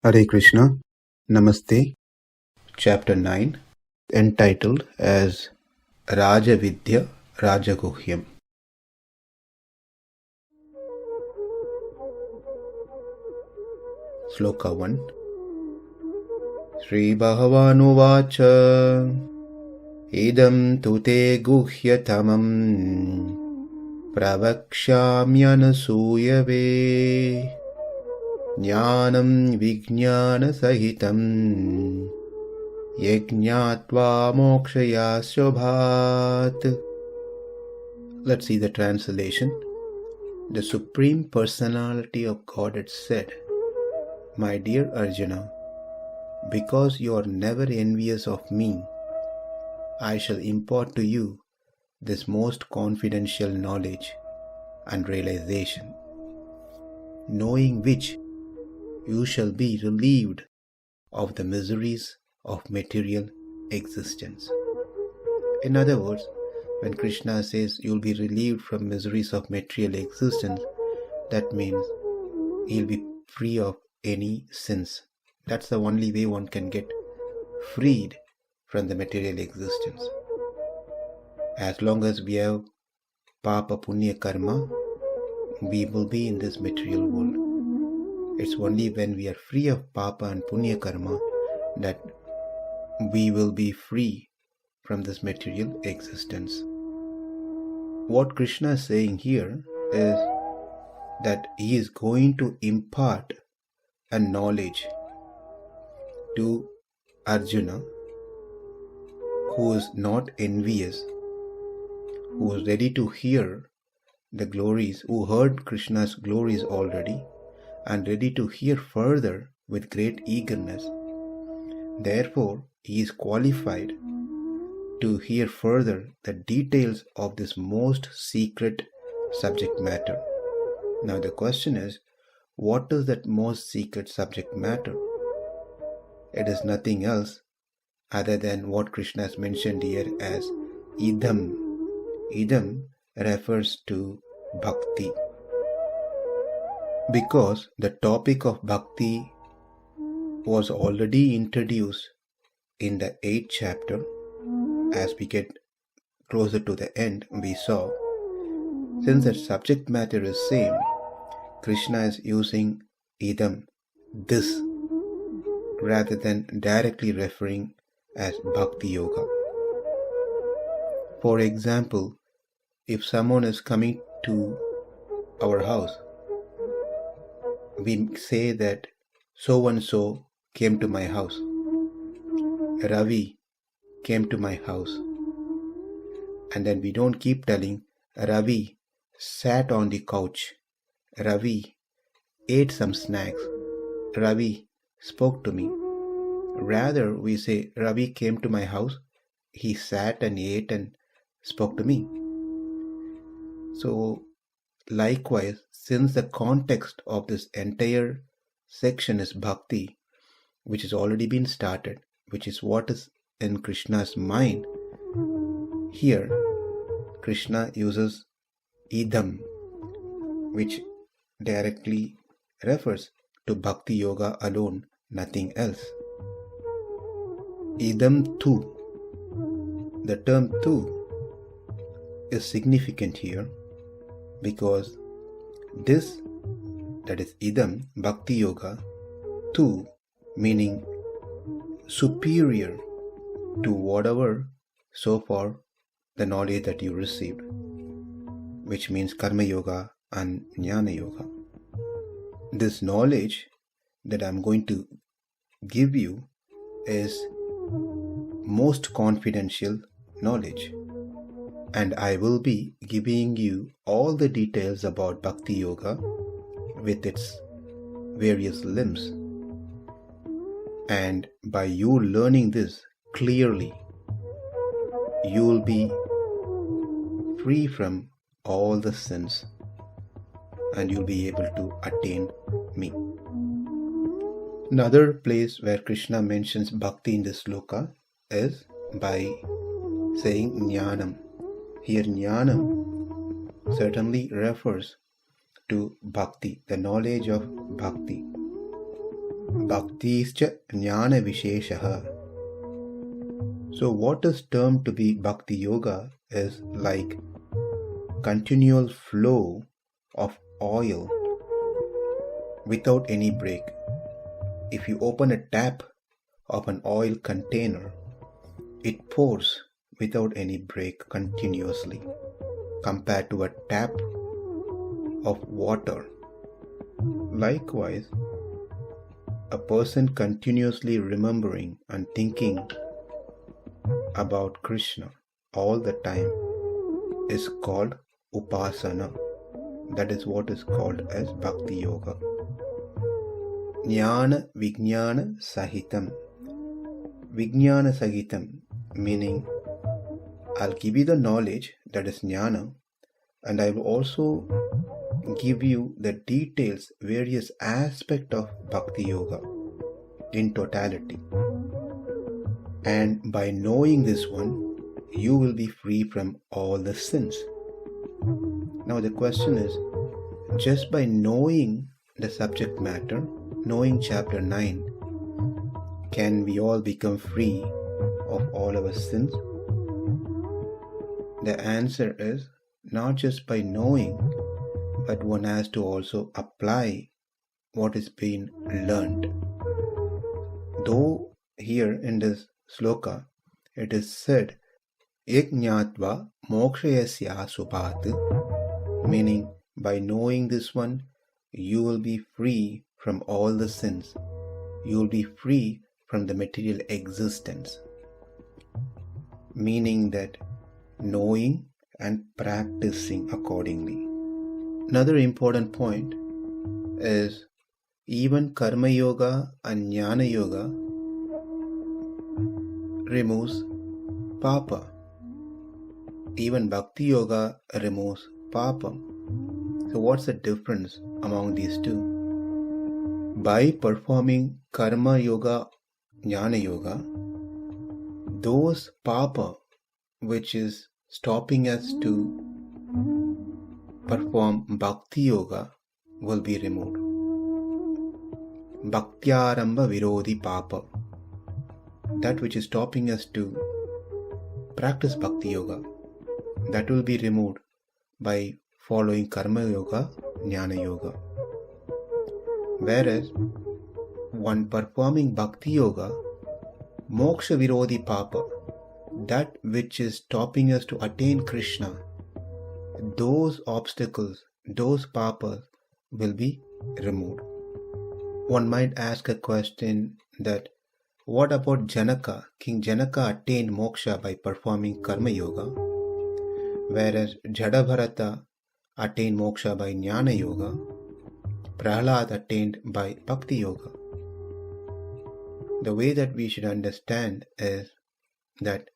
Hare Krishna, Namaste, Chapter 9, entitled as Raja Vidya Raja Guhyam. Sloka 1. śrī-bhagavān uvāca idaṁ tu te guhya-tamaṁ pravakṣyāmy anasūyave jñānaṁ vijñāna-sahitaṁ jñātvā mokṣyase śubhāt. Let's see the translation. The Supreme Personality of Godhead said, "My dear Arjuna, because you are never envious of me, I shall impart to you this most confidential knowledge and realization, knowing which you shall be relieved of the miseries of material existence." In other words, when Krishna says you'll be relieved from miseries of material existence, that means you'll be free of any sins. That's the only way one can get freed from the material existence. As long as we have papa punya karma, we will be in this material world. It's only when we are free of papa and punya karma that we will be free from this material existence. What Krishna is saying here is that he is going to impart a knowledge to Arjuna who is not envious, who is ready to hear the glories, who heard Krishna's glories already and ready to hear further with great eagerness. Therefore, he is qualified to hear further the details of this most secret subject matter. Now the question is, what is that most secret subject matter? It is nothing else other than what Krishna has mentioned here as idaṁ. Idaṁ refers to bhakti. Because the topic of bhakti was already introduced in the 8th chapter, as we get closer to the end, we saw, since the subject matter is same, Krishna is using idaṁ, this, rather than directly referring as bhakti yoga. For example, if someone is coming to our house, we say that so and so came to my house. Ravi came to my house. And then we don't keep telling Ravi sat on the couch. Ravi ate some snacks. Ravi spoke to me. Rather, we say Ravi came to my house. He sat and ate and spoke to me. So, likewise, since the context of this entire section is bhakti, which has already been started, which is what is in Krishna's mind, here Krishna uses idaṁ, which directly refers to bhakti yoga alone, nothing else. Idaṁ tu. The term tu is significant here because this, that is idaṁ, bhakti yoga, tu meaning superior to whatever so far the knowledge that you received, which means karma yoga and jnana yoga. This knowledge that I'm going to give you is most confidential knowledge, and I will be giving you all the details about bhakti yoga with its various limbs. And by you learning this clearly, you will be free from all the sins and you'll be able to attain me. Another place where Krishna mentions bhakti in this sloka is by saying jñānaṁ. Here jñānaṁ certainly refers to bhakti, the knowledge of bhakti. bhaktischa jnana visheshaha. So what is termed to be bhakti yoga is like continual flow of oil without any break. If you open a tap of an oil container, it pours without any break continuously, compared to a tap of water. Likewise, a person continuously remembering and thinking about Krishna all the time is called upasana. That is what is called as bhakti yoga. Jnana vijñāna-sahitaṁ. Vijñāna-sahitaṁ meaning I'll give you the knowledge, that is jnana, and I will also give you the details, various aspects of bhakti yoga in totality. And by knowing this one, you will be free from all the sins. Now the question is, just by knowing the subject matter, knowing chapter 9, can we all become free of all our sins? The answer is not just by knowing, but one has to also apply what is being learned. Though here in this Sloka, it is said, jñātvā mokṣyase śubhāt, meaning by knowing this one, you will be free from all the sins. You will be free from the material existence. Meaning that knowing and practicing accordingly. Another important point is even karma yoga and jnana yoga removes papa. Even bhakti yoga removes papa. So what's the difference among these two? By performing karma yoga, jnana yoga, those papa which is stopping us to perform bhakti yoga will be removed. Bhaktyārambha virodhi papa. That which is stopping us to practice bhakti yoga, that will be removed by following karma yoga, jnana yoga. Whereas one performing bhakti yoga, moksha virodhi papa, that which is stopping us to attain Krishna, those obstacles, those papas will be removed. One might ask a question that, what about Janaka? King Janaka attained moksha by performing karma yoga, whereas Jadabharata attained moksha by jnana yoga, Prahlad attained by bhakti yoga. The way that we should understand is that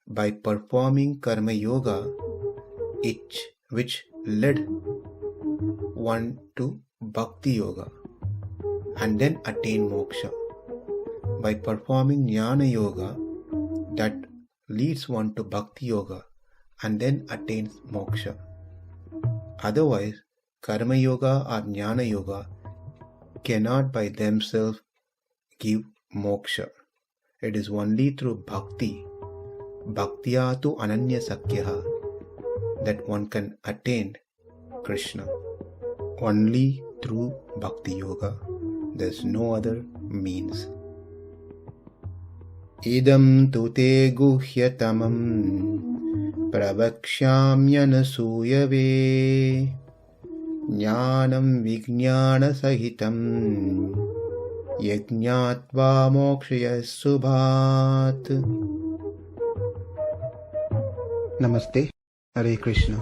by performing karma yoga, which led one to bhakti yoga and then attain moksha. By performing jnana yoga, that leads one to bhakti yoga and then attains moksha. Otherwise, karma yoga or jnana yoga cannot by themselves give moksha. It is only through bhakti, bhaktya tu ananya sakyaha, that one can attain Krishna. Only through bhakti yoga. There is no other means. Idaṁ tu te guhya-tamaṁ pravakṣyāmy anasūyave jñānaṁ vijñāna-sahitaṁ jñātvā mokṣyase śubhāt. Namaste. Hare Krishna.